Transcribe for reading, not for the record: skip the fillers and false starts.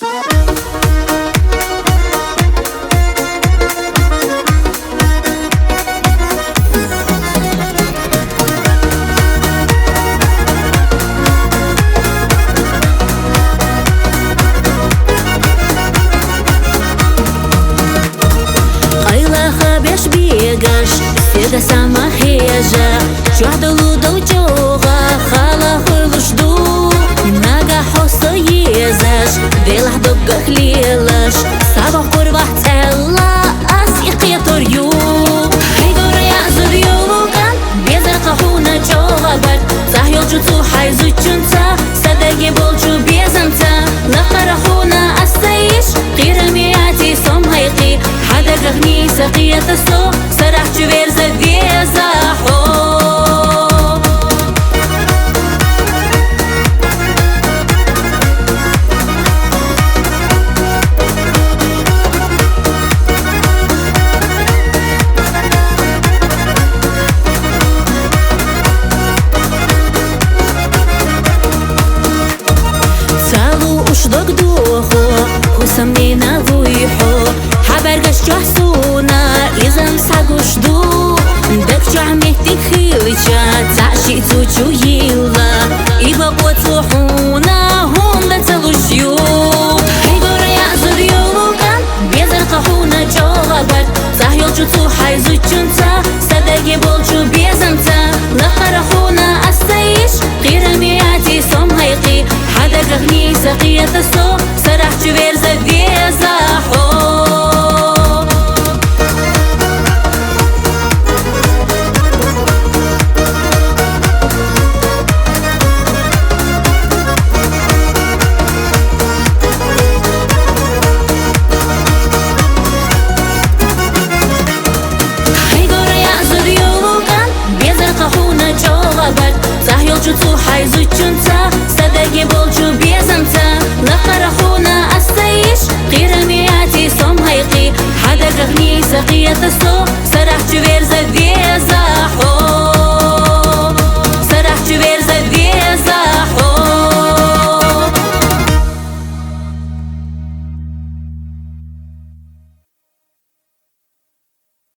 Seda sama heja Чуадалу долчога Хала хылышду Нага хоса езаш Велах догах лелаш Сабах курвах целла Ас иқьятор ю Хайгора язур юган Безар қахуна чога бар Сахил чуцу хайзучунца Садаги болчу безанца Лақарахуна астаиш Қирамияти сом хайқи Хадагахни сақията со Сарах чувер за везахо دقدوخو خسمنا ويحو حبرقش جحسونا لازم ساقوش دو دك جعمتك خيلشا تعشي توچو يلا إبا قوتوحونا هون لتلوش يو هيدور يعزر يوغان بيزر قحونا جوغبر تحيل جوتو حيزو چونتا سدقي بولچو بيزنتا لقرخونا أستيش قيرمياتي سوم هيقي حدقغني سقية السو سرح جوير زديزاحو جوتو حيزو چونتا سدقي بولچو بيزنتا لقرخونا أستيش قيرمياتي سوم هيقي حدقغني سقية السو